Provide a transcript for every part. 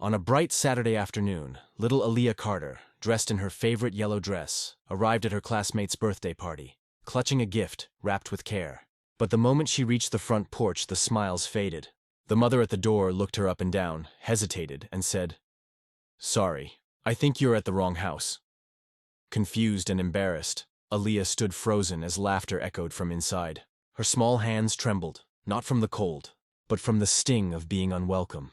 On a bright Saturday afternoon, little Aaliyah Carter, dressed in her favorite yellow dress, arrived at her classmate's birthday party, clutching a gift wrapped with care. But the moment she reached the front porch, the smiles faded. The mother at the door looked her up and down, hesitated, and said, "Sorry, I think you're at the wrong house." Confused and embarrassed, Aaliyah stood frozen as laughter echoed from inside. Her small hands trembled, not from the cold, but from the sting of being unwelcome.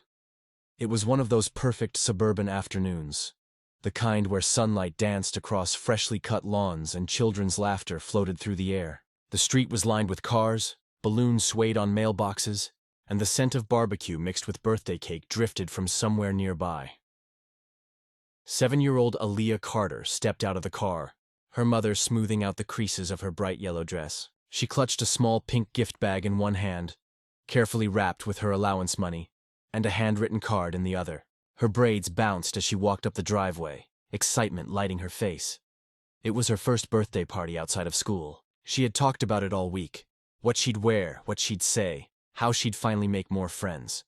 It was one of those perfect suburban afternoons, the kind where sunlight danced across freshly cut lawns and children's laughter floated through the air. The street was lined with cars, balloons swayed on mailboxes, and the scent of barbecue mixed with birthday cake drifted from somewhere nearby. 7-year-old Aaliyah Carter stepped out of the car, her mother smoothing out the creases of her bright yellow dress. She clutched a small pink gift bag in one hand, carefully wrapped with her allowance money, and a handwritten card in the other. Her braids bounced as she walked up the driveway, excitement lighting her face. It was her first birthday party outside of school. She had talked about it all week. What she'd wear, what she'd say, how she'd finally make more friends.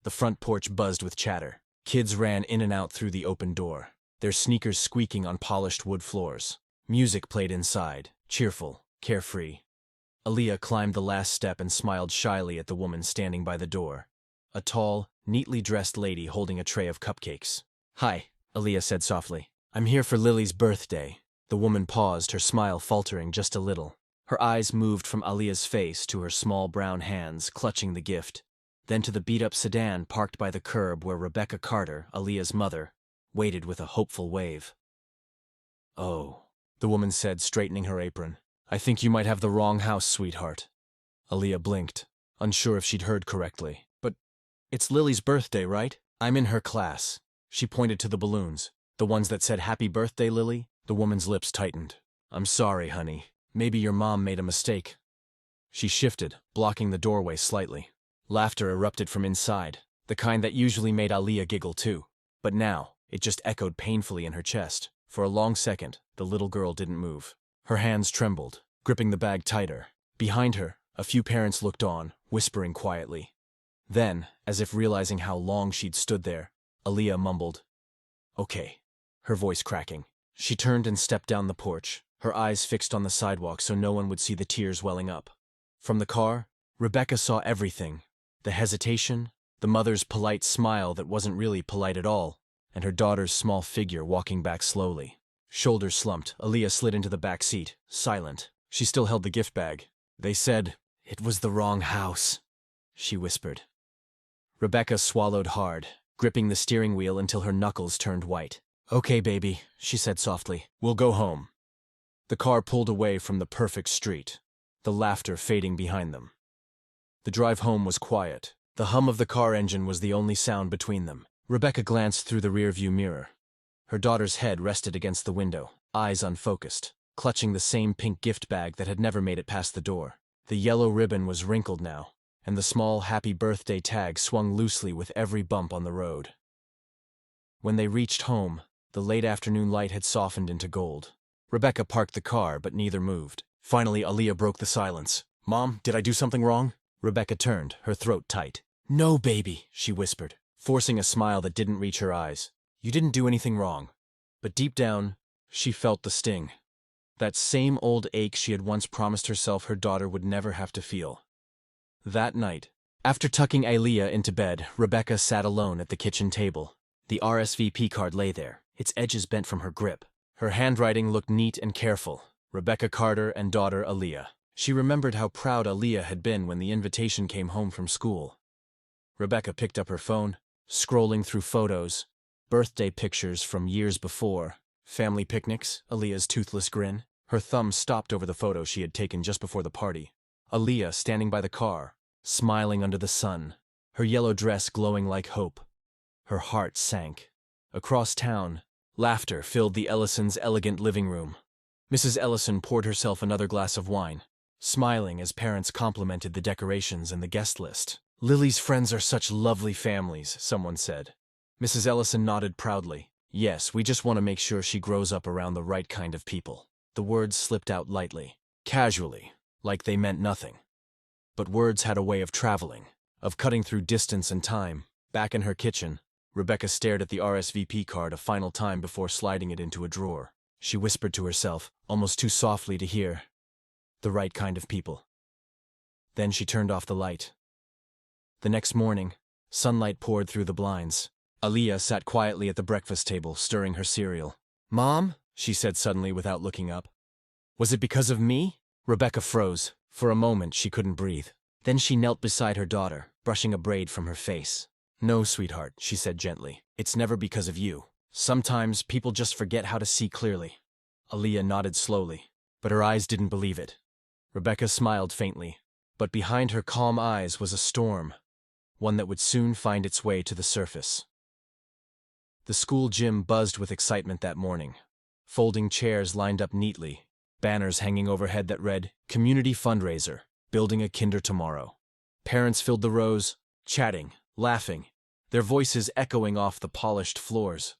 The front porch buzzed with chatter. Kids ran in and out through the open door, their sneakers squeaking on polished wood floors. Music played inside, cheerful, carefree. Aaliyah climbed the last step and smiled shyly at the woman standing by the door, a tall, neatly dressed lady holding a tray of cupcakes. "Hi," Aaliyah said softly. "I'm here for Lily's birthday." The woman paused, her smile faltering just a little. Her eyes moved from Aaliyah's face to her small brown hands clutching the gift, then to the beat-up sedan parked by the curb where Rebecca Carter, Aaliyah's mother, waited with a hopeful wave. "Oh," the woman said, straightening her apron. "I think you might have the wrong house, sweetheart." Aaliyah blinked, unsure if she'd heard correctly. "But it's Lily's birthday, right? I'm in her class." She pointed to the balloons, the ones that said "Happy Birthday, Lily." The woman's lips tightened. "I'm sorry, honey. Maybe your mom made a mistake." She shifted, blocking the doorway slightly. Laughter erupted from inside, the kind that usually made Aaliyah giggle too. But now, it just echoed painfully in her chest. For a long second, the little girl didn't move. Her hands trembled, gripping the bag tighter. Behind her, a few parents looked on, whispering quietly. Then, as if realizing how long she'd stood there, Aaliyah mumbled, "Okay," her voice cracking. She turned and stepped down the porch, her eyes fixed on the sidewalk so no one would see the tears welling up. From the car, Rebecca saw everything. The hesitation, the mother's polite smile that wasn't really polite at all, and her daughter's small figure walking back slowly. Shoulders slumped, Aaliyah slid into the back seat, silent. She still held the gift bag. "They said it was the wrong house," she whispered. Rebecca swallowed hard, gripping the steering wheel until her knuckles turned white. "Okay, baby," she said softly. "We'll go home." The car pulled away from the perfect street, the laughter fading behind them. The drive home was quiet. The hum of the car engine was the only sound between them. Rebecca glanced through the rearview mirror. Her daughter's head rested against the window, eyes unfocused, clutching the same pink gift bag that had never made it past the door. The yellow ribbon was wrinkled now, and the small happy birthday tag swung loosely with every bump on the road. When they reached home, the late afternoon light had softened into gold. Rebecca parked the car, but neither moved. Finally, Aaliyah broke the silence. "Mom, did I do something wrong?" Rebecca turned, her throat tight. "No, baby," she whispered, forcing a smile that didn't reach her eyes. "You didn't do anything wrong." But deep down, she felt the sting. That same old ache she had once promised herself her daughter would never have to feel. That night, after tucking Aaliyah into bed, Rebecca sat alone at the kitchen table. The RSVP card lay there, its edges bent from her grip. Her handwriting looked neat and careful. Rebecca Carter and daughter Aaliyah. She remembered how proud Aaliyah had been when the invitation came home from school. Rebecca picked up her phone, scrolling through photos, birthday pictures from years before, family picnics, Aaliyah's toothless grin. Her thumb stopped over the photo she had taken just before the party. Aaliyah standing by the car, smiling under the sun, her yellow dress glowing like hope. Her heart sank. Across town, laughter filled the Ellisons' elegant living room. Mrs. Ellison poured herself another glass of wine, smiling as parents complimented the decorations and the guest list. "Lily's friends are such lovely families," someone said. Mrs. Ellison nodded proudly. "Yes, we just want to make sure she grows up around the right kind of people." The words slipped out lightly, casually, like they meant nothing. But words had a way of traveling, of cutting through distance and time. Back in her kitchen, Rebecca stared at the RSVP card a final time before sliding it into a drawer. She whispered to herself, almost too softly to hear. The right kind of people. Then she turned off the light. The next morning, sunlight poured through the blinds. Aaliyah sat quietly at the breakfast table, stirring her cereal. "Mom?" she said suddenly without looking up. "Was it because of me?" Rebecca froze. For a moment, she couldn't breathe. Then she knelt beside her daughter, brushing a braid from her face. "No, sweetheart," she said gently. "It's never because of you. Sometimes people just forget how to see clearly." Aaliyah nodded slowly, but her eyes didn't believe it. Rebecca smiled faintly, but behind her calm eyes was a storm, one that would soon find its way to the surface. The school gym buzzed with excitement that morning. Folding chairs lined up neatly, banners hanging overhead that read, "Community Fundraiser, Building a Kinder Tomorrow." Parents filled the rows, chatting, laughing, their voices echoing off the polished floors.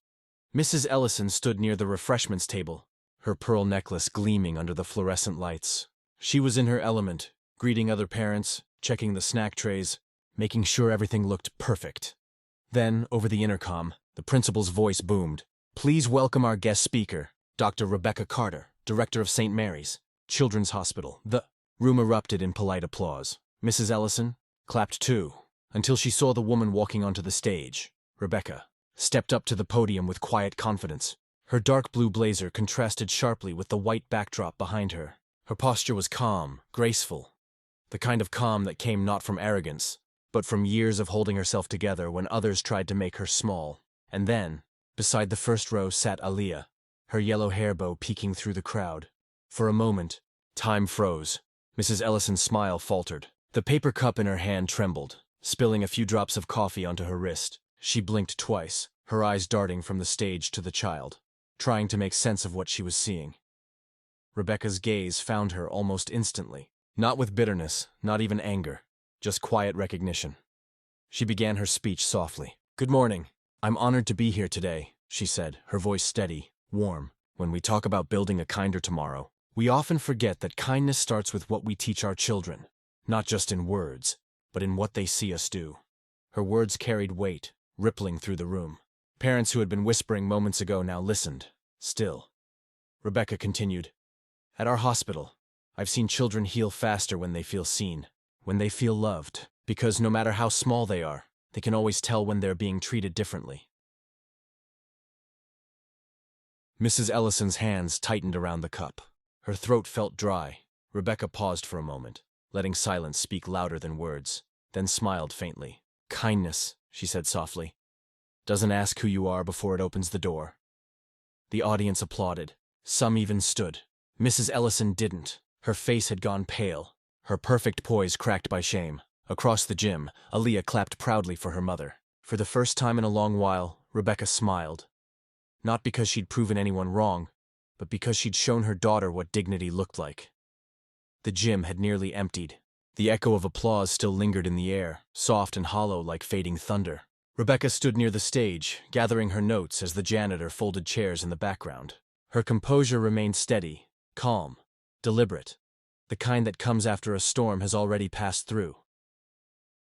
Mrs. Ellison stood near the refreshments table, her pearl necklace gleaming under the fluorescent lights. She was in her element, greeting other parents, checking the snack trays, making sure everything looked perfect. Then, over the intercom, the principal's voice boomed. "Please welcome our guest speaker, Dr. Rebecca Carter, Director of St. Mary's Children's Hospital." The room erupted in polite applause. Mrs. Ellison clapped too, until she saw the woman walking onto the stage. Rebecca stepped up to the podium with quiet confidence. Her dark blue blazer contrasted sharply with the white backdrop behind her. Her posture was calm, graceful, the kind of calm that came not from arrogance, but from years of holding herself together when others tried to make her small. And then, beside the first row sat Aaliyah, her yellow hair bow peeking through the crowd. For a moment, time froze. Mrs. Ellison's smile faltered. The paper cup in her hand trembled, spilling a few drops of coffee onto her wrist. She blinked twice, her eyes darting from the stage to the child, trying to make sense of what she was seeing. Rebecca's gaze found her almost instantly, not with bitterness, not even anger, just quiet recognition. She began her speech softly. "Good morning. I'm honored to be here today," she said, her voice steady, warm. "When we talk about building a kinder tomorrow, we often forget that kindness starts with what we teach our children, not just in words, but in what they see us do." Her words carried weight, rippling through the room. Parents who had been whispering moments ago now listened, still. Rebecca continued, "At our hospital, I've seen children heal faster when they feel seen, when they feel loved, because no matter how small they are, they can always tell when they're being treated differently." Mrs. Ellison's hands tightened around the cup. Her throat felt dry. Rebecca paused for a moment, letting silence speak louder than words, then smiled faintly. "Kindness," she said softly, "doesn't ask who you are before it opens the door." The audience applauded. Some even stood. Mrs. Ellison didn't. Her face had gone pale, her perfect poise cracked by shame. Across the gym, Aaliyah clapped proudly for her mother. For the first time in a long while, Rebecca smiled. Not because she'd proven anyone wrong, but because she'd shown her daughter what dignity looked like. The gym had nearly emptied. The echo of applause still lingered in the air, soft and hollow like fading thunder. Rebecca stood near the stage, gathering her notes as the janitor folded chairs in the background. Her composure remained steady, calm, deliberate, the kind that comes after a storm has already passed through.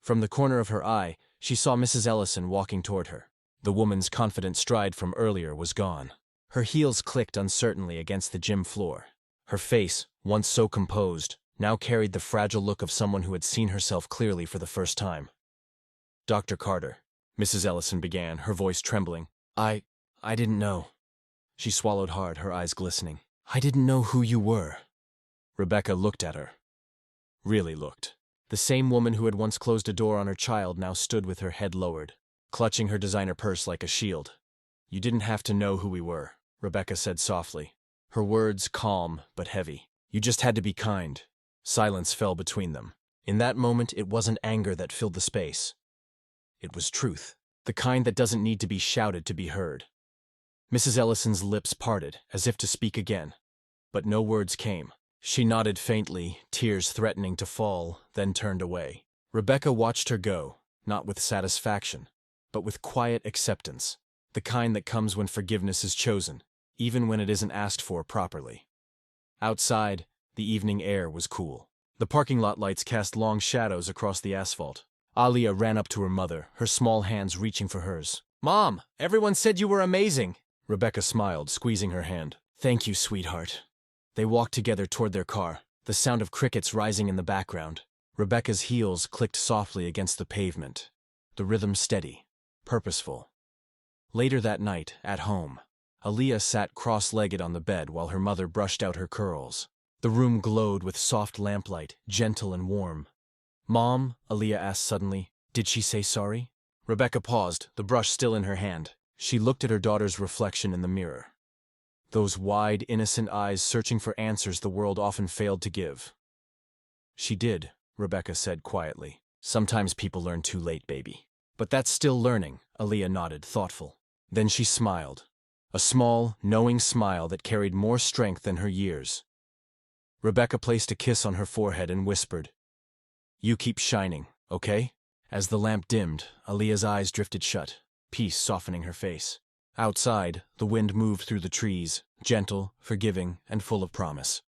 From the corner of her eye, she saw Mrs. Ellison walking toward her. The woman's confident stride from earlier was gone. Her heels clicked uncertainly against the gym floor. Her face, once so composed, now carried the fragile look of someone who had seen herself clearly for the first time. "Dr. Carter," Mrs. Ellison began, her voice trembling. I didn't know." She swallowed hard, her eyes glistening. "I didn't know who you were." Rebecca looked at her. Really looked. The same woman who had once closed a door on her child now stood with her head lowered, clutching her designer purse like a shield. "You didn't have to know who we were," Rebecca said softly, her words calm but heavy. "You just had to be kind." Silence fell between them. In that moment, it wasn't anger that filled the space. It was truth, the kind that doesn't need to be shouted to be heard. Mrs. Ellison's lips parted, as if to speak again, but no words came. She nodded faintly, tears threatening to fall, then turned away. Rebecca watched her go, not with satisfaction, but with quiet acceptance, the kind that comes when forgiveness is chosen, even when it isn't asked for properly. Outside, the evening air was cool. The parking lot lights cast long shadows across the asphalt. Aaliyah ran up to her mother, her small hands reaching for hers. Mom, everyone said you were amazing. Rebecca smiled, squeezing her hand. Thank you, sweetheart. They walked together toward their car, the sound of crickets rising in the background. Rebecca's heels clicked softly against the pavement, the rhythm steady, purposeful. Later that night, at home, Aaliyah sat cross-legged on the bed while her mother brushed out her curls. The room glowed with soft lamplight, gentle and warm. Mom, Aaliyah asked suddenly, did she say sorry? Rebecca paused, the brush still in her hand. She looked at her daughter's reflection in the mirror. Those wide, innocent eyes searching for answers the world often failed to give. She did, Rebecca said quietly. Sometimes people learn too late, baby. But that's still learning, Aaliyah nodded, thoughtful. Then she smiled. A small, knowing smile that carried more strength than her years. Rebecca placed a kiss on her forehead and whispered, "You keep shining, okay?" As the lamp dimmed, Aaliyah's eyes drifted shut, peace softening her face. Outside, the wind moved through the trees, gentle, forgiving, and full of promise.